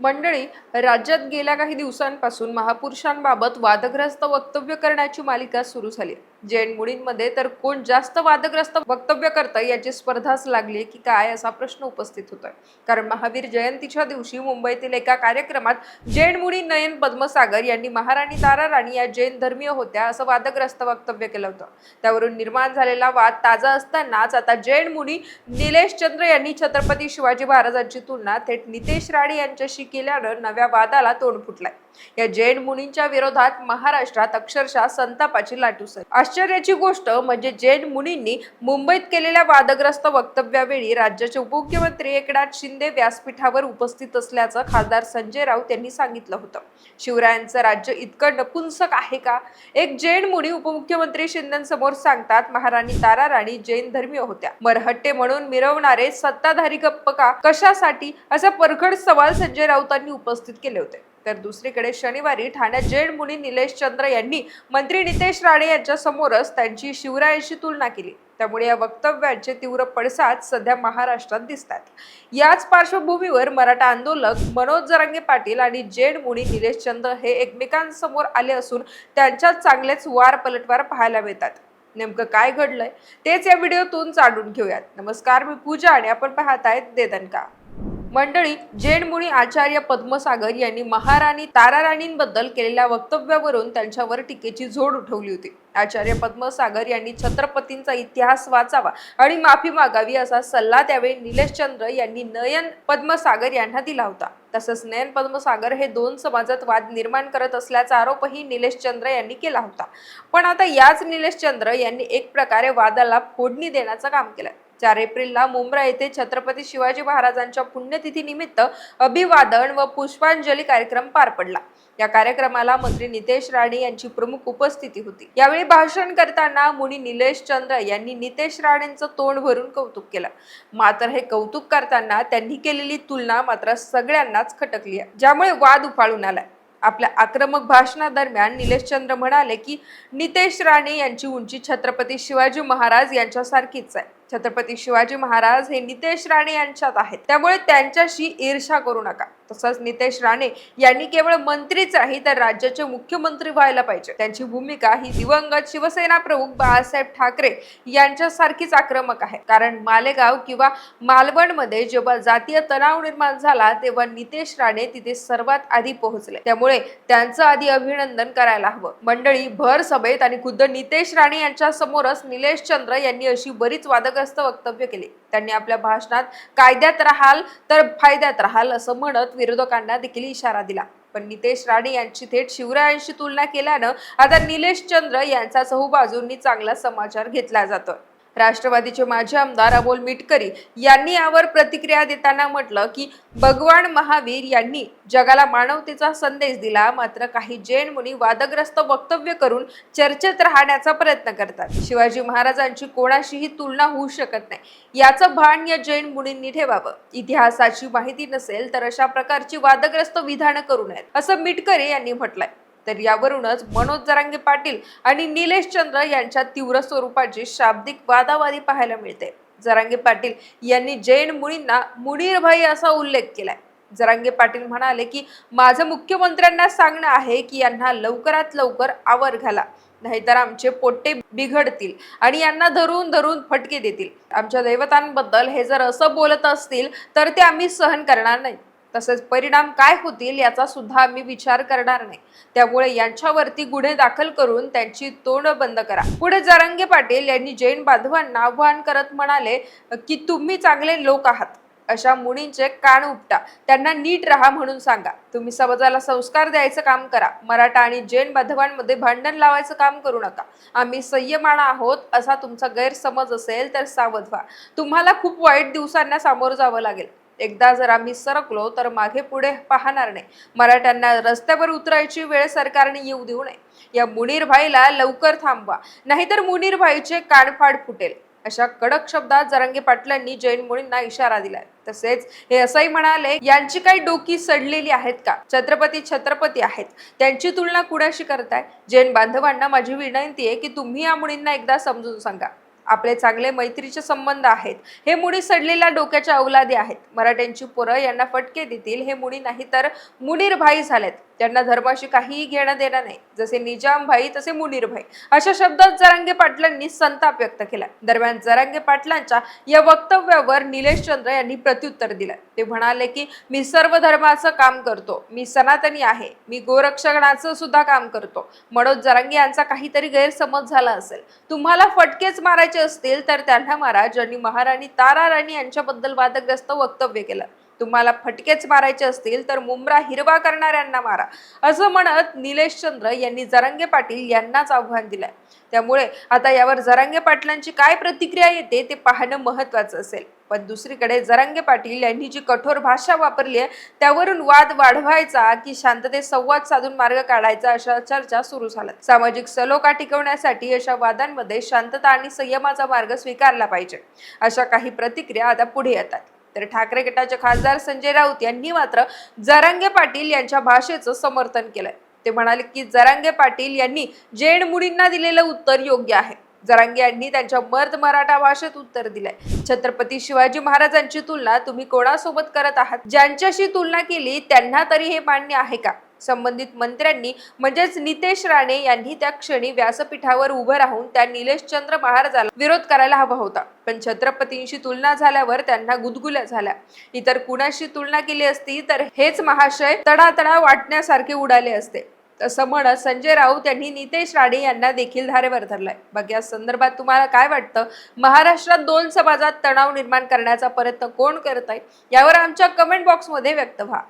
मंडळी, राज्यात गेल्या काही दिवसांपासून महापुरुषांबाबत वादग्रस्त वक्तव्य करण्याची मालिका सुरू झाली. जैन मुलींमध्ये तर कोण जास्त वादग्रस्त वक्तव्य करतं याची स्पर्धाच लागली की काय असा प्रश्न उपस्थित होतोय. कारण महावीर जयंतीच्या दिवशी मुंबईतील एका कार्यक्रमात जैन मुनी नयन पद्मसागर यांनी महाराणी तारा राणी या जैन धर्मीय होत्या असं वादग्रस्त वक्तव्य केलं होतं. त्यावरून निर्माण झालेला वाद ताजा असतानाच आता जैन मुनी निलेश चंद्र यांनी छत्रपती शिवाजी महाराजांची तुलना थेट नितेश राणे यांच्याशी केल्यानं नव्या वादाला तोंड फुटलाय. या जैन मुनींच्या विरोधात महाराष्ट्रात अक्षरशः संतापाची लाट उसळली. आश्चर्याची गोष्ट म्हणजे जैन मुनींनी मुंबईत केलेल्या वादग्रस्त वक्तव्यावेळी राज्याचे उपमुख्यमंत्री एकनाथ शिंदे व्यासपीठावर उपस्थित असल्याचं खासदार संजय राऊत यांनी सांगितलं होतं. शिवरायांचं राज्य इतकं नपुंसक आहे का? एक जैन मुनी उपमुख्यमंत्री शिंदेंसमोर सांगतात महाराणी तारा राणी जैन धर्मीय होत्या. मरहट्टे म्हणून मिरवणारे सत्ताधारी गप्प का? कशासाठी? असा परखड सवाल संजय राऊतांनी उपस्थित केले होते. तर दुसरीकडे शनिवारी ठाण्यात जैन मुनी निलेश चंद्र यांनी मंत्री नितेश राणे यांच्या समोरच त्यांची शिवरायांशी तुलना केली. त्यामुळे या वक्तव्याचे तीव्र पडसाद सध्या महाराष्ट्रात दिसतात. याच पार्श्वभूमीवर मराठा आंदोलक मनोज जरांगे पाटील आणि जैन मुनी निलेश चंद्र हे एकमेकांसमोर आले असून त्यांच्यात चांगलेच वार पलटवार पाहायला मिळतात. नेमकं काय घडलंय तेच या व्हिडिओतून जाणून घेऊयात. नमस्कार, मी पूजा आणि आपण पाहतायत दे दणका. मंडळी, जैन मुनी आचार्य पद्मसागर यांनी महाराणी तारा राणींबद्दल केलेल्या वक्तव्यावरून त्यांच्यावर टीकेची झोड उठवली होती. आचार्य पद्मसागर यांनी छत्रपतींचा इतिहास वाचावा आणि माफी मागावी असा सल्ला त्यावेळी निलेश चंद्र यांनी नयन पद्मसागर यांना दिला होता. तसंच नयन पद्मसागर हे दोन समाजात वाद निर्माण करत असल्याचा आरोपही निलेश चंद्र यांनी केला होता. पण आता याच निलेश चंद्र यांनी एक प्रकारे वादाला फोडणी देण्याचं काम केलं. 4 एप्रिलला मुंब्रा येथे छत्रपती शिवाजी महाराजांच्या पुण्यतिथी निमित्त अभिवादन व पुष्पांजली कार्यक्रम पार पडला. या कार्यक्रमाला मंत्री नितेश राणे यांची प्रमुख उपस्थिती होती. यावेळी भाषण करताना मुनी निलेश चंद्र यांनी नितेश राणेंचं तोंड भरून कौतुक केलं. मात्र हे कौतुक करताना त्यांनी केलेली तुलना मात्र सगळ्यांनाच खटकली आहे, ज्यामुळे वाद उफाळून आलाय. आपल्या आक्रमक भाषणादरम्यान निलेश चंद्र म्हणाले की नितेश राणे यांची उंची छत्रपती शिवाजी महाराज यांच्यासारखीच आहे. छत्रपती शिवाजी महाराज हे नितेश राणे यांच्यात आहेत, त्यामुळे त्यांच्याशी ईर्ष्या करू नका. तसंच नितेश राणे यांनी केवळ मंत्रीच नाही तर राज्याचे मुख्यमंत्री व्हायला पाहिजे. त्यांची भूमिका ही दिवंगत शिवसेना प्रमुख बाळासाहेब ठाकरे यांच्यासारखीच आक्रमक आहे. कारण मालेगाव किंवा मालवणमध्ये जेव्हा जातीय तणाव निर्माण झाला तेव्हा नितेश राणे तिथे सर्वात आधी पोहोचले. त्यामुळे त्यांचं आधी अभिनंदन करायला हवं. मंडळी, भर सभेत आणि खुद्द नितेश राणे यांच्या समोरच निलेश चंद्र यांनी अशी बरीच वादग्रस्त वक्तव्य केली. त्यांनी आपल्या भाषणात कायद्यात राहाल तर फायद्यात राहाल असं म्हणत विरोधकांना देखील इशारा दिला. पण नितेश राणे यांची थेट शिवरायांशी तुलना केल्यानं आता निलेश चंद्र यांचा चहूबाजूंनी चांगला समाचार घेतला जातोय. राष्ट्रवादीचे माजी आमदार अमोल मिटकरी यांनी यावर प्रतिक्रिया देताना म्हटलं की भगवान महावीर यांनी जगाला मानवतेचा संदेश दिला. मात्र काही जैन मुनी वादग्रस्त वक्तव्य करून चर्चेत राहण्याचा प्रयत्न करतात. शिवाजी महाराजांची कोणाशीही तुलना होऊ शकत नाही याचं भान या जैन मुनींनी ठेवावं. इतिहासाची माहिती नसेल तर अशा प्रकारची वादग्रस्त विधानं करू नयेत असं मिटकरी यांनी म्हटलंय. तर यावरूनच मनोज जरांगे पाटील आणि निलेश चंद्र यांच्यात तीव्र स्वरूपाची शाब्दिक वादावादी पाहायला मिळते. जरांगे पाटील यांनी जैन मुनींना मुनीरभाई असा उल्लेख केलाय. जरांगे पाटील म्हणाले की माझं मुख्यमंत्र्यांना सांगणं आहे की यांना लवकरात लवकर आवर घाला, नाहीतर आमचे पोट्टे बिघडतील आणि यांना धरून धरून फटके देतील. आमच्या दैवतांबद्दल हे जर असं बोलत असतील तर ते आम्ही सहन करणार नाही. तसेच परिणाम काय होतील याचा सुद्धा आम्ही विचार करणार नाही. त्यामुळे यांच्यावरती गुन्हे दाखल करून त्यांची तोंड बंद करा. पुढे जरांगे पाटील यांनी जैन बांधवांना आव्हान करत म्हणाले की तुम्ही चांगले लोक आहात. अशा मुनींचे कान उपटा, त्यांना नीट राहा म्हणून सांगा. तुम्ही समाजाला संस्कार द्यायचं काम करा. मराठा आणि जैन बांधवांमध्ये भांडण लावायचं काम करू नका. आम्ही संयमाना आहोत असा तुमचा गैरसमज असेल तर सावध व्हा. तुम्हाला खूप वाईट दिवसांना सामोरं जावं लागेल. एकदा जर आम्ही सरकलो तर मागे पुढे पाहणार नाही. मराठ्यांना रस्त्यावर उतरायची वेळ सरकारने येऊ देऊ नये. या मुनीरभाईला लवकर थांबवा, नाहीतर मुनीरभाईचे कानफाड फुटेल. अशा कडक शब्दात जरांगे पाटलांनी जैन मुनींना इशारा दिलाय. तसेच हे असंही म्हणाले, यांची काही डोकी सडलेली आहेत का? छत्रपती छत्रपती आहेत, त्यांची तुलना कुणाशी करताय? जैन बांधवांना माझी विनंती आहे की तुम्ही या मुनींना एकदा समजून सांगा. आपले चांगले मैत्रीचे संबंध आहेत, हे मुनी सडलेल्या डोक्याच्या अवलादी आहेत. मराठ्यांची पोरं यांना फटके देतील हे मुनी नाही तर मुनीर भाई झालेत. त्यांना धर्माशी काहीही घेणं देणं नाही. जसे निजाम भाई तसे मुनीर भाई, अशा शब्दात जरांगे पाटलांनी संताप व्यक्त केला. दरम्यान जरांगे पाटलांच्या या वक्तव्यावर निलेश चंद्र यांनी प्रत्युत्तर दिलं. ते म्हणाले की मी सर्व धर्माचं काम करतो, मी सनातनी आहे, मी गोरक्षणाचं सुद्धा काम करतो. मनोज जरांगे यांचा काहीतरी गैरसमज झाला असेल. तुम्हाला फटकेच मारायचे असतील तर त्यांना मारा ज्यांनी महाराणी तारा राणी यांच्याबद्दल वादग्रस्त वक्तव्य केलं. तुम्हाला फटकेच मारायचे असतील तर मुंब्रा हिरवा करणाऱ्यांना मारा, असं म्हणत निलेश चंद्र यांनी जरांगे पाटील यांनाच आव्हान दिलंय. त्यामुळे आता यावर जरांगे पाटलांची काय प्रतिक्रिया येते ते पाहणं महत्वाचं असेल. पण दुसरीकडे जरांगे पाटील यांनी जी कठोर भाषा वापरली आहे त्यावरून वाद वाढवायचा की शांततेत संवाद साधून मार्ग काढायचा, अशा चर्चा सुरू झाल्यात. सामाजिक सलोखा टिकवण्यासाठी अशा वादांमध्ये शांतता आणि संयमाचा मार्ग स्वीकारला पाहिजे, अशा काही प्रतिक्रिया आता पुढे येतात. तर ठाकरे गटाचे खासदार संजय राऊत यांनी मात्र जरांगे पाटील यांच्या भाषेचं समर्थन केलंय. ते म्हणाले की जरांगे पाटील यांनी जैन मुनींना दिलेलं उत्तर योग्य आहे. जरांगे यांनी त्यांच्या मर्द मराठा भाषेत उत्तर दिलंय. छत्रपती शिवाजी महाराजांची तुलना तुम्ही कोणासोबत करत आहात? ज्यांच्याशी तुलना केली त्यांना तरी हे मान्य आहे का? संबंधित मंत्र्यांनी म्हणजेच नितेश राणे यांनी त्या क्षणी व्यासपीठावर उभं राहून त्या निलेश चंद्र महाराजाला विरोध करायला हवा होता. पण छत्रपतींशी तुलना झाल्यावर त्यांना गुदगुल्या झाल्या. इतर कुणाशी तुलना केली असती तर हेच महाशय तडातडा वाटण्यासारखे उडाले असते, असं म्हणत संजय राऊत यांनी नितेश राणे यांना देखील धारेवर धरलाय. बघ, या संदर्भात तुम्हाला काय वाटतं? महाराष्ट्रात दोन समाजात तणाव निर्माण करण्याचा प्रयत्न कोण करत आहे? यावर आमच्या कमेंट बॉक्समध्ये व्यक्त व्हा.